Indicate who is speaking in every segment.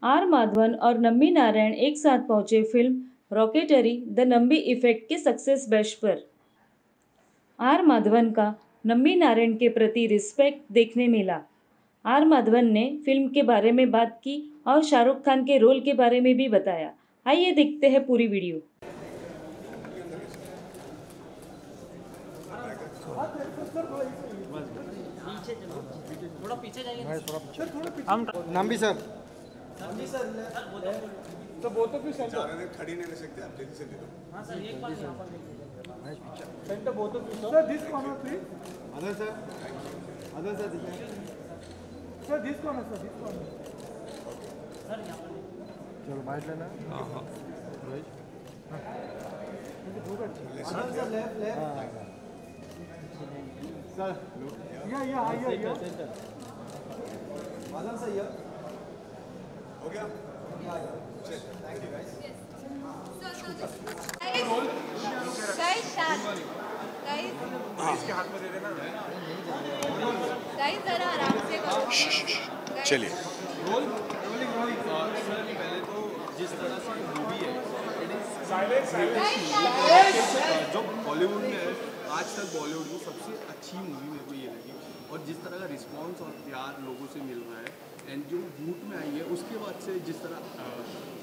Speaker 1: Are Madhavan और नम्बी नारायण एक साथ पहुंचे film rocketry the Nambi effect के सक्सेस बेश पर। आर माधवन का नम्बी नारायण के प्रति रिस्पेक्ट देखने मिला। आर माधवन ने फिल्म के बारे में बात की और शाहरुख खान के रोल के बारे में भी बताया। आइए देखते हैं पूरी वीडियो।
Speaker 2: थोड़ा पीछे जाइए।
Speaker 3: हम नंबी सर
Speaker 4: तो वो तो फिर सेंटर खड़ी नहीं ले सकते, आप जल्दी से ले लो।
Speaker 2: हाँ सर, एक बार यहाँ पर देखिए।
Speaker 4: सेंटर वो तो sir this corner please.
Speaker 3: Other sir
Speaker 4: sir this corner sir this corner.
Speaker 2: Sir यहाँ पर
Speaker 3: चलो बाइट लेना।
Speaker 4: हाँ हाँ
Speaker 3: सर लेफ्ट सर
Speaker 4: या
Speaker 3: माधव सर ये
Speaker 4: हो गया।
Speaker 5: गाइस जरा आराम से करो।
Speaker 4: चलिए
Speaker 6: पहले तो जिस तरह से मूवी है जो बॉलीवुड में है, आज तक बॉलीवुड की सबसे अच्छी मूवी मेरे को ये लगी। और जिस तरह का रिस्पांस और प्यार लोगों से मिल रहा है एंड जो भूत में आई है उसके बाद से जिस तरह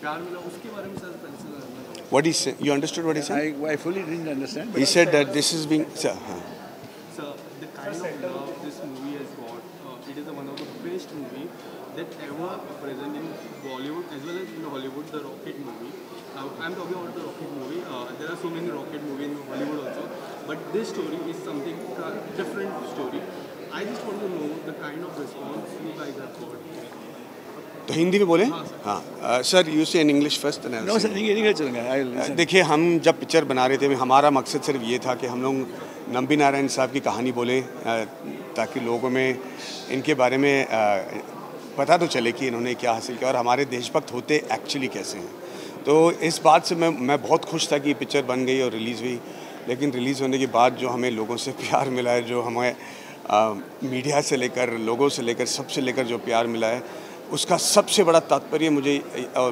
Speaker 6: प्यार मिला उसके बारे में सर पहले से जानना चाहूँगा।
Speaker 4: What he said? You understood what he said?
Speaker 7: I fully didn't understand.
Speaker 4: He said that this is being.
Speaker 6: Sir, the kind of love this movie has got, it is one of the best movie that ever present in Bollywood as well as in Hollywood. The Rocket movie. I'm talking about the Rocket movie. There are so many Rocket movies in Hollywood also, but this story is something different story. I just want to know the kind of response you guys have got.
Speaker 4: तो हिंदी में बोले? हाँ sir, you से in English first.
Speaker 7: No sir, English चलेगा।
Speaker 4: देखिए, हम जब picture बना रहे थे हमारा मकसद सिर्फ ये था कि हम लोग नम्बी नारायण साहब की कहानी बोले ताकि लोगों में इनके बारे में पता तो चले कि इन्होंने क्या हासिल किया और हमारे देशभक्त होते एक्चुअली कैसे हैं। तो इस बात से मैं बहुत खुश था कि पिक्चर बन गई और रिलीज़ हुई। लेकिन रिलीज़ होने के बाद जो हमें लोगों से प्यार मिला है, जो हमें मीडिया से लेकर लोगों से लेकर सबसे लेकर जो प्यार मिला है, उसका सबसे बड़ा तात्पर्य मुझे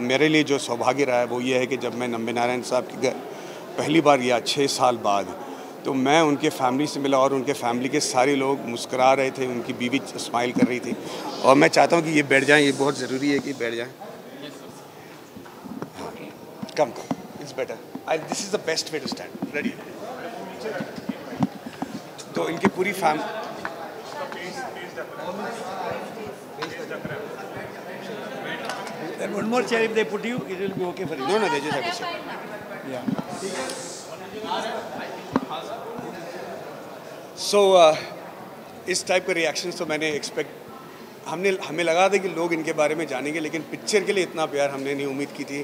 Speaker 4: मेरे लिए जो सौभाग्य रहा है वो ये है कि जब मैं नम्बी नारायण साहब के घर पहली बार गया 6 साल बाद, तो मैं उनके फैमिली से मिला और उनके फैमिली के सारे लोग मुस्करा रहे थे, उनकी बीवी स्माइल कर रही थी। और मैं चाहता हूँ कि ये बैठ जाएं, ये बहुत ज़रूरी है कि बैठ जाएं। Come it's better, this is the best way to stand. Ready? तो इनकी पूरी family
Speaker 7: Then one more chair if they put you, it will be okay for you.
Speaker 4: No, they just have to sit.
Speaker 7: Yeah.
Speaker 4: So, इस type के reactions तो मैंने हमें लगा था कि लोग इनके बारे में जानेंगे, लेकिन पिक्चर के लिए इतना प्यार हमने नहीं उम्मीद की थी।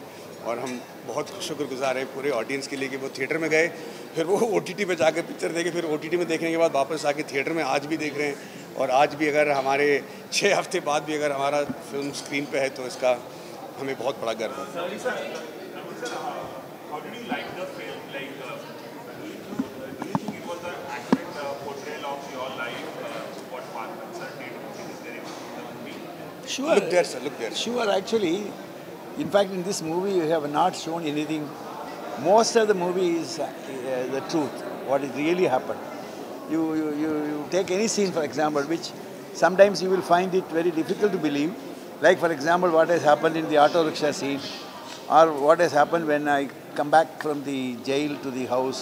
Speaker 4: और हम बहुत शुक्रगुजार हैं पूरे ऑडियंस के लिए कि वो थिएटर में गए, फिर वो OTT पे जाके पिक्चर देखे, फिर OTT में देखने के बाद वापस आके थिएटर में आज भी देख रहे हैं। और आज भी अगर हमारे 6 हफ्ते बाद भी अगर हमारा फिल्म स्क्रीन पे है तो इसका हमें बहुत बड़ा गर्व है।
Speaker 7: Sure.
Speaker 4: Look there, sir. Look there.
Speaker 7: Sure, actually, in fact, in this movie you have not shown anything. Most of the movie is the truth, what is really happened. You take any scene, for example, which sometimes you will find it very difficult to believe. Like, for example, what has happened in the auto rickshaw scene, or what has happened when I come back from the jail to the house,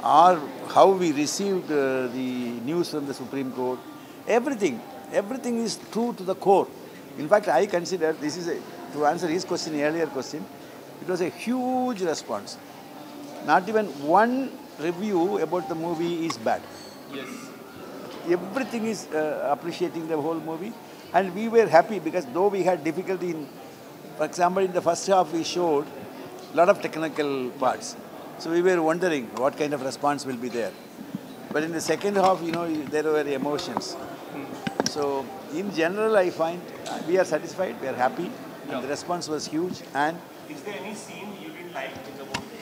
Speaker 7: or how we received the news from the Supreme Court. Everything is true to the core. In fact, I consider this is to answer his question, earlier question, it was a huge response. Not even one review about the movie is bad.
Speaker 6: Yes.
Speaker 7: Everything is appreciating the whole movie, and we were happy because though we had difficulty in, for example, in the first half we showed a lot of technical parts. So we were wondering what kind of response will be there. But in the second half, there were emotions. So in general, I find we are satisfied, we are happy, and the response was huge. And
Speaker 8: is there any scene you didn't like in the movie?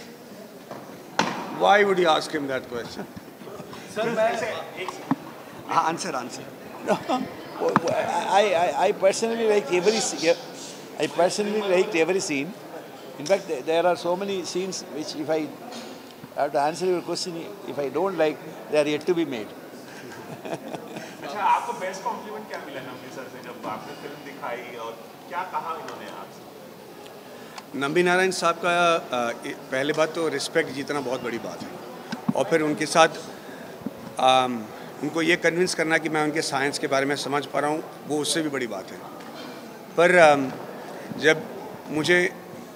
Speaker 4: Why would you ask him that question?
Speaker 8: Sir,
Speaker 4: Answer.
Speaker 7: I personally like every scene. I personally liked every scene. In fact, there are so many scenes which, if I have to answer your question, if I don't like, they are yet to be made.
Speaker 8: अच्छा, आपको best compliment क्या मिला Nambi sir से जब आपने film दिखाई और क्या कहा इन्होंने आपसे?
Speaker 4: नंबी नारायण साहब का पहले बात तो रिस्पेक्ट जीतना बहुत बड़ी बात है, और फिर उनके साथ उनको ये कन्विंस करना कि मैं उनके साइंस के बारे में समझ पा रहा हूँ, वो उससे भी बड़ी बात है। पर जब मुझे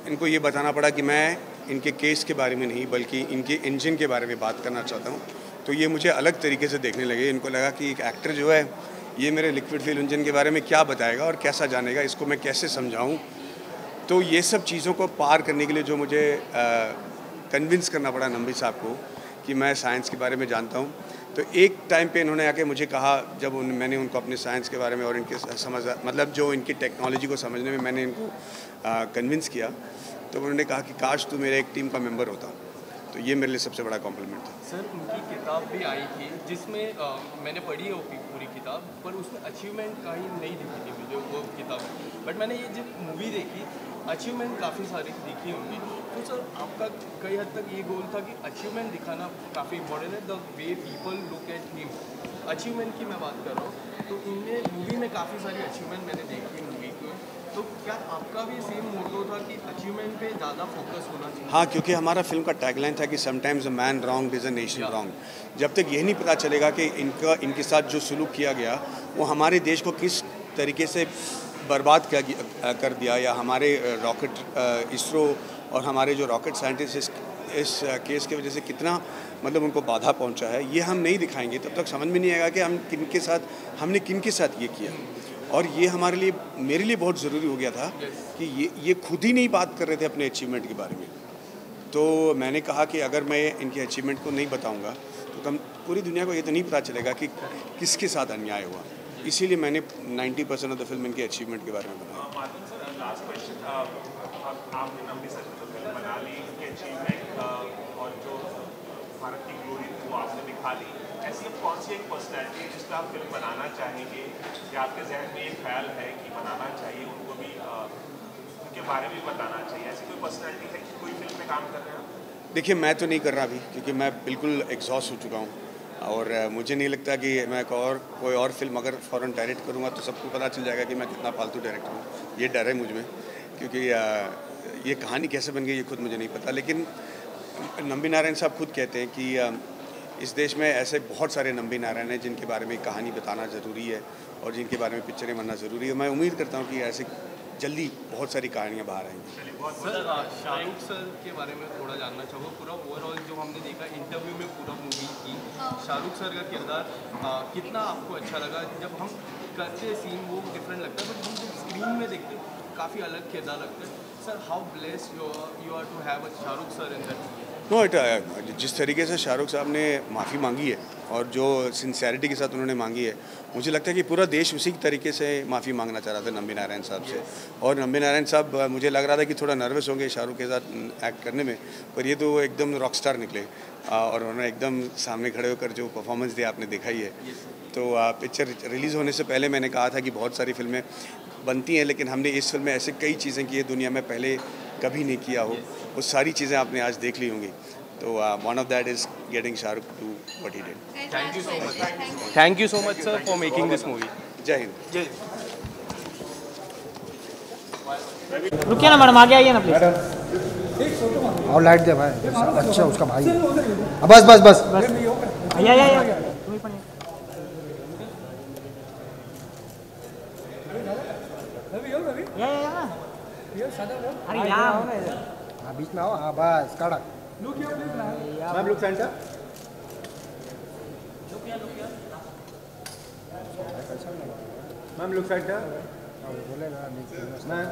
Speaker 4: इनको ये बताना पड़ा कि मैं इनके केस के बारे में नहीं बल्कि इनके इंजन के बारे में बात करना चाहता हूँ, तो ये मुझे अलग तरीके से देखने लगे। इनको लगा कि एक एक्टर जो है ये मेरे लिक्विड फ्यूल इंजन के बारे में क्या बताएगा और कैसा जानेगा, इसको मैं कैसे समझाऊँ। तो ये सब चीज़ों को पार करने के लिए जो मुझे कन्विंस करना पड़ा नंबी साहब को कि मैं साइंस के बारे में जानता हूँ, तो एक टाइम पे इन्होंने आके मुझे कहा, जब मैंने उनको अपने साइंस के बारे में और इनके मतलब जो इनकी टेक्नोलॉजी को समझने में मैंने इनको कन्विंस किया, तो उन्होंने कहा कि काश तू मेरे एक टीम का मेंबर होता। तो ये मेरे लिए सबसे बड़ा कॉम्प्लीमेंट था।
Speaker 6: सर, उनकी किताब भी आई थी जिसमें मैंने पढ़ी है पूरी किताब, पर उसमें अचीवमेंट का ही नहीं दिखी थी मुझे वो किताब। बट मैंने ये जब मूवी देखी, अचीवमेंट काफ़ी सारी दिखी होंगी। तो सर, आपका कई हद तक ये गोल था कि अचीवमेंट दिखाना काफ़ी इंपॉर्टेंट है, the way people look at him. Achievement की मैं बात कर रहा हूँ, तो इनमें मूवी में काफ़ी सारी अचीवमेंट मैंने देखी मूवी को। तो क्या आपका भी सेम मोटो था कि अचीवमेंट पे ज़्यादा फोकस होना चाहिए?
Speaker 4: हाँ, क्योंकि हमारा फिल्म का टैगलाइन था कि sometimes a man wrong is a nation wrong. जब तक यही नहीं पता चलेगा कि इनके साथ जो सलूक किया गया वो हमारे देश को किस तरीके से बर्बाद कर दिया, या हमारे रॉकेट इसरो और हमारे जो रॉकेट साइंटिस्ट इस केस की वजह से कितना मतलब उनको बाधा पहुंचा है, ये हम नहीं दिखाएंगे तब तक समझ में नहीं आएगा कि हमने किनके साथ ये किया। और ये हमारे लिए, मेरे लिए बहुत ज़रूरी हो गया था कि ये खुद ही नहीं बात कर रहे थे अपने अचीवमेंट के बारे में। तो मैंने कहा कि अगर मैं इनके अचीवमेंट को नहीं बताऊंगा तो पूरी दुनिया को ये तो नहीं पता चलेगा कि किसके साथ अन्याय हुआ। इसीलिए मैंने 90% ऑफ द फिल्म इनके अचीवमेंट के बारे में बनाया।
Speaker 8: मार्टिन सर, लास्ट क्वेश्चन, आपने नंबी सर जो फिल्म बना ली, इनके अचीवमेंट और जो भारत की ग्लोरी वो आपने दिखा ली, ऐसी अब कौन सी एक पर्सनैलिटी है जिसका आप फिल्म बनाना चाहेंगे, या आपके जहन में ये ख्याल है कि बनाना चाहिए, उनको भी उनके बारे में बताना चाहिए? ऐसी कोई पर्सनैलिटी है कि कोई फिल्म में काम कर रहे हैं?
Speaker 4: देखिए, मैं तो नहीं कर रहा अभी, क्योंकि मैं बिल्कुल एग्जॉस्ट हो चुका हूँ, और मुझे नहीं लगता कि मैं कोई और फिल्म अगर फ़ौरन डायरेक्ट करूँगा तो सबको पता चल जाएगा कि मैं कितना फालतू डायरेक्टर हूँ। ये डर है मुझ में, क्योंकि ये कहानी कैसे बन गई ये खुद मुझे नहीं पता। लेकिन नंबी नारायण साहब खुद कहते हैं कि इस देश में ऐसे बहुत सारे नंबी नारायण हैं जिनके बारे में कहानी बताना ज़रूरी है और जिनके बारे में पिक्चरें बनना ज़रूरी है। मैं उम्मीद करता हूँ कि ऐसे जल्दी बहुत सारी कहानियाँ बाहर आएंगी।
Speaker 6: सर, शाहरुख सर के बारे में थोड़ा जानना चाहूँगा। पूरा ओवरऑल जो हमने देखा इंटरव्यू में पूरा मूवी की, शाहरुख सर का किरदार कितना आपको अच्छा लगा? जब हम करते सीन वो डिफरेंट लगता है, बट हम जब स्क्रीन में देखते काफ़ी अलग किरदार लगता है। Sir, how blessed you are to have a Shahrukh sir in that?
Speaker 4: No, जिस तरीके से शाहरुख साहब ने माफ़ी मांगी है और जो सिंसेरिटी के साथ उन्होंने मांगी है, मुझे लगता है कि पूरा देश उसी तरीके से माफ़ी मांगना चाह रहा था नंबी नारायण साहब से। और नंबी नारायण साहब, मुझे लग रहा था कि थोड़ा नर्वस होंगे शाहरुख के साथ एक्ट करने में, पर ये तो एकदम रॉक स्टार निकले और उन्होंने एकदम सामने खड़े होकर जो परफॉर्मेंस दिया आपने देखा ही है। तो पिक्चर रिलीज़ होने से पहले मैंने कहा था कि बहुत सारी फिल्में बनती हैं, लेकिन हमने इस फिल्म में ऐसे कई चीज़ें की है दुनिया में पहले कभी नहीं किया हो, वो सारी चीज़ें आपने आज देख ली होंगी। तो one of that is getting Shahrukh to what he did.
Speaker 6: Thank you so much. Thank you so much sir for making this movie.
Speaker 4: जय हिंद।
Speaker 6: जय।
Speaker 2: रुकिए ना मैडम, आगे आइए ना प्लीज।
Speaker 3: और लाइट दे भाई, अच्छा उसका भाई। बस बस बस
Speaker 2: या तुम्ही पण अरे या
Speaker 3: हाँ बीच में आओ। हाँ बस काढ़ा। Ma'am look centre. Ma'am look centre. बोलेगा ma'am.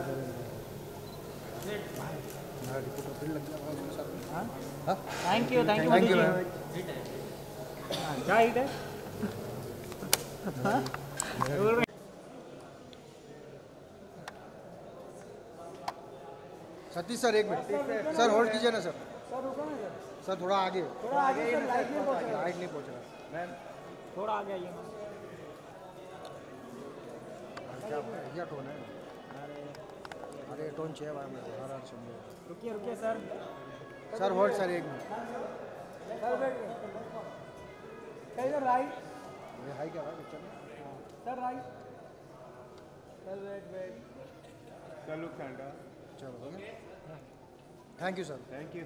Speaker 2: Thank you
Speaker 3: thank you ma'am.
Speaker 2: जा इधर।
Speaker 3: सतीश सर एक मिनट सर, होल्ड कीजिए ना सर। सर थोड़ा आगे। लाइट नहीं पहुंच रहा मैम,
Speaker 2: थोड़ा आगे आइए।
Speaker 3: क्या भैया टोन है। अरे टोन चाहिए भाई मुझे हर सुनिए
Speaker 2: रुकिए रुकिए सर।
Speaker 3: सर होल्ड सर एक मिनट
Speaker 2: सर बैठ सर राइट
Speaker 3: ये हाई क्या भाई पिक्चर में
Speaker 2: सर राइट सर वेट
Speaker 3: चलो thank you sir
Speaker 4: thank you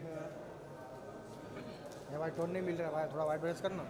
Speaker 3: ये भाई टोन नहीं मिल रहा है भाई थोड़ा वाइट बैलेंस करना